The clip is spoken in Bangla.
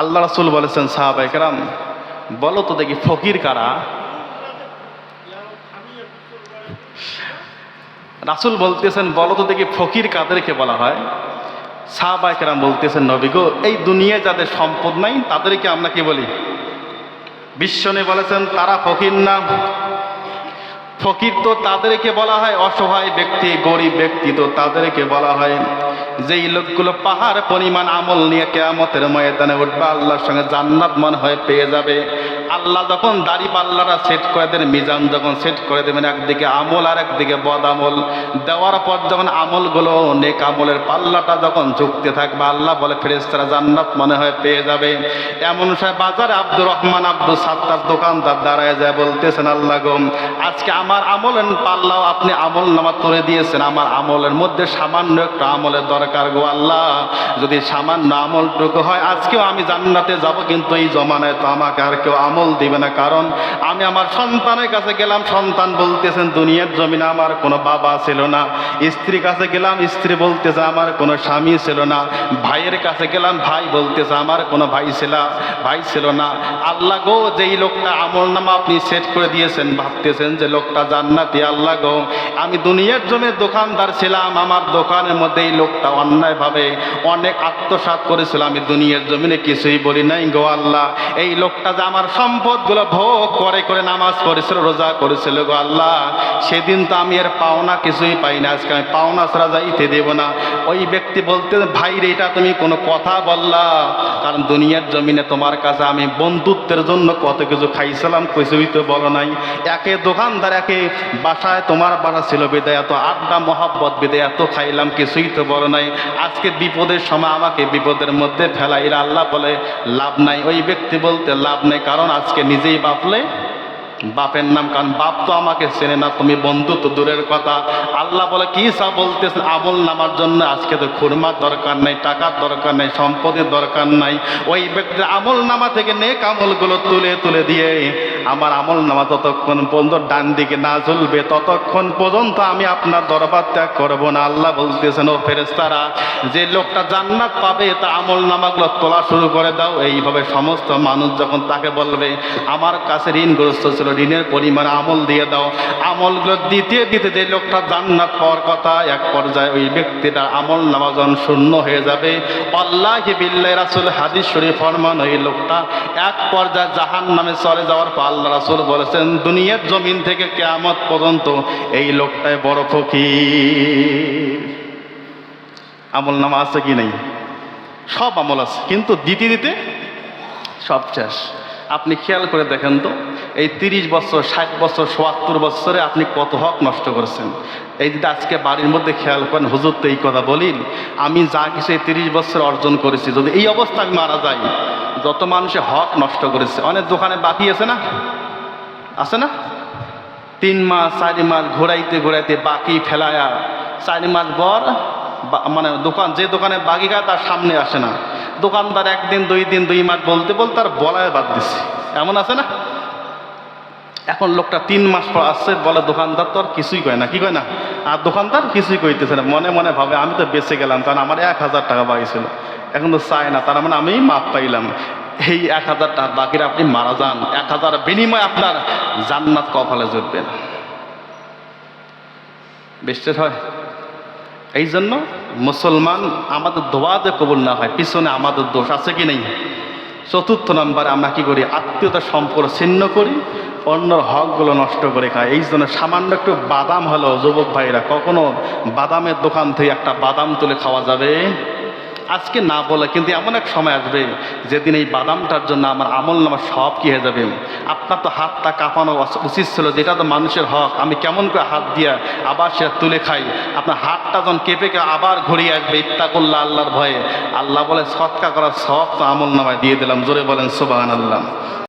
আল্লাহ রাসূল বলেছেন, সাহাবায়ে কেরাম বলো তো দেখি ফকির কারা? রাসূল বলতেছেন, বলো তো দেখি ফকির কাদেরকে বলা হয়? সাহাবায়ে কেরাম বলতেছেন, নবী গো, এই দুনিয়ায় যাদের সম্পদ নাই তাদেরকে আমরা কি বলি? বিশ্বনবী বলেছেন, তারা ফকির না। ফকির তো তাদেরকে বলা হয়, অসহায় ব্যক্তি, গরিব ব্যক্তি তো তাদেরকে বলা হয় যেই লোকগুলো পাহাড় পরিমাণ আমল নিয়ে কিয়ামতের ময়দানে উঠবে, আল্লাহর সঙ্গে জান্নাত মনে হয় পেয়ে যাবে। আল্লাহ যখন দাড়ি পাল্লাটা সেট করে দেন, মিজান যখন সেট করে দেবেন, একদিকে আমল আর একদিকে বদ আমল দেওয়ার পর যখন আমলগুলো নেক আমলের পাল্লাটা যখন ঝুঁকতে থাকবে, আল্লাহ বলে ফেরেশতারা জান্নাত মনে হয় পেয়ে যাবে। এমন সময় বাজারে আব্দুর রহমান আব্দুল সাত্তার দোকানদার দাঁড়ায় যায়, বলতেছেন, আল্লাহ গো, আজকে আমার আমলের পাল্লাও আপনি আমল নামা তুলে দিয়েছেন, আমার আমলের মধ্যে সামান্য একটা আমলের দরকার গো আল্লাহ, যদি সামান্য আমলটুকু হয় আজকেও আমি জান্নাতে যাব, কিন্তু এই জমানায় তো আমাকে আর কেউ আমল দিবে না। কারণ আমি আমার সন্তানের কাছে গেলাম, সন্তান বলতেছেন দুনিয়ার জমিনে আমার কোনো বাবা ছিল না। স্ত্রীর কাছে গেলাম, স্ত্রী বলতেছে আমার কোনো স্বামী ছিল না। ভাইয়ের কাছে গেলাম, ভাই বলতেছে আমার কোনো ভাই ছিল না। আল্লাহ গো, যেই লোকটা আমল নামা আপনি সেট করে দিয়েছেন, ভাবতেছেন যে লোকটা জান্নাতি। আল্লাহ গো, আমি দুনিয়ার জমিনে দোকানদার ছিলাম, আমার দোকানের মধ্যে এই লোকটা অন্যায়ভাবে অনেক আত্মসাৎ করেছিল, আমি দুনিয়ার জমিনে কিছুই বলি নাই গো আল্লাহ। এই লোকটা যে আমার সম্পদগুলো ভোগ করে করে নামাজ পড়েছিল, রোজা করেছিল গো আল্লাহ, সেদিন তো আমি এর পাওনা কিছুই পাই না, আজকে আমি পাওনা ছাড়া যাইতে দেব না। ওই ব্যক্তি বলতে, ভাই রে, এটা তুমি কোনো কথা বললা? কারণ দুনিয়ার জমিনে তোমার কাছে আমি বন্ধুত্বের জন্য কত কিছু খাইছিলাম, কিছুই তো বলো নাই। একে দোকানদার, একে বাসায় তোমার বাসা ছিল বিদায় এত আড্ডা মহাব্বত বিদায় এত খাইলাম, কিছুই তো বলো নাই। আজকে বিপদের সময় আমাকে বিপদের মধ্যে ফেলাইলা, আল্লাহ বলে লাভ নাই। ওই ব্যক্তি বলতে লাভ নেই, কারণ আজকে নিজেই বাপলে বাপের নাম, কারণ বাপ তো আমাকে চেনে না, তুমি বন্ধু তো দূরের কথা। আল্লাহ বলে কি সব বলতেছেন, আমল নামার জন্য আজকে তো খুরমার দরকার নেই, টাকার দরকার নেই, সম্পদের দরকার নাই। ওই ব্যক্তির আমল নামা থেকে নেক আমলগুলো তুলে তুলে দিয়ে আমার আমল নামা ততক্ষণ পর্যন্ত ডান দিকে না ঝুলবে, ততক্ষণ পর্যন্ত আমি আপনার দরবার ত্যাগ করবো না। আল্লাহ বলতেছেন, ও ফেরেশতারা, যে লোকটা জান্নাত পাবে তা আমল নামাগুলো তোলা শুরু করে দাও। এইভাবে সমস্ত মানুষ যখন তাকে বলবে আমার কাছে ঋণগ্রস্ত ছিল, ঋণের পরিমাণ আমল দিয়ে দাও, আমলগুলো দিতে দিতে যে লোকটা জান্নাত পাওয়ার কথা, এক পর্যায়ে ওই ব্যক্তিটা আমল নামা যখন শূন্য হয়ে যাবে, আল্লাহি বিল্লাহি, রাসূল হাদিস শরীফ ফরমান, ওই লোকটা এক পর্যায়ে জাহান্নামে চলে যাওয়ার পর আল্লাহ রাসূল বলেছেন, দুনিয়ার জমিন থেকে কিয়ামত পর্যন্ত এই লোকটাই বড় ফকির। আমল নামা আছে কি নেই? সব আমল আছে, কিন্তু দিতে দিতে সব শেষ। আপনি খেয়াল করে দেখেন তো, এই 30 বছর, 60 বছর, ৭২ বছরে আপনি কত হক নষ্ট করেছেন। এই যদি আজকে বাড়ির মধ্যে খেয়াল করেন, হুজুর তো এই কথা বলিন, আমি যা কিছু এই 30 বছর অর্জন করেছি, যদি এই অবস্থা আমি মারা যাই, যত মানুষে হক নষ্ট করেছে। অনেক দোকানে বাকি আছে না, আছে না? 3 মাস 4 মাস ঘোরাইতে ঘোরাইতে বাকি ফেলায়া 4 মাস পর মানে দোকান, যে দোকানে বাকি খায় তার সামনে আসে না। দোকানদার 1 দিন 2 দিন 2 মাস বলতে বলতে তার বলায় বাদ দিচ্ছে, এমন আছে না? এখন লোকটা 3 মাস পর আসছে, বলে দোকানদার তো আর কিছুই কয় না, কি কয় না, আর দোকানদার কিছুই কইতেছে না, মনে মনে ভাবে আমি তো বেঁচে গেলাম, কারণ আমার 1000 টাকা বাকি ছিল, এখন তো চায় না, তার মানে আমি মাপ পাইলাম। এই 1000 টাকা বাকির আপনি মারা যান, 1000 বিনিময়ে আপনার জান্নাত কপালে জুটবে না। বিশ্বাস হয়? এই জন্য মুসলমান, আমাদের দোয়া যে কবুল না হয়, পিছনে আমাদের দোষ আছে কি নেই? 4র্থ নম্বরে আমরা কি করি? আত্মীয়তার সম্পর্ক ছিন্ন করি, অন্যর হকগুলো নষ্ট করে খায়। এই জন্য সামান্য একটু বাদাম হলো, যুবক ভাইরা, কখনো বাদামের দোকান থেকে একটা বাদাম তুলে খাওয়া যাবে? আজকে না বলে, কিন্তু এমন এক সময় আসবে যেদিন এই বাদামটার জন্য আমার আমল নামা সব কি হয়ে যাবে। আপনার তো হাতটা কাঁপানো উচিত ছিল, যেটা তো মানুষের হক, আমি কেমন করে হাত দিয়া আবার সেটা তুলে খাই। আপনার হাতটা যখন কেঁপে আবার ঘুরিয়ে আসবে, ইত্তাকুল্লাহ, আল্লাহর ভয়ে। আল্লাহ বলে সৎকা করার সব তো আমল নামায় দিয়ে দিলাম। জোরে বলেন সুবহানাল্লাহ।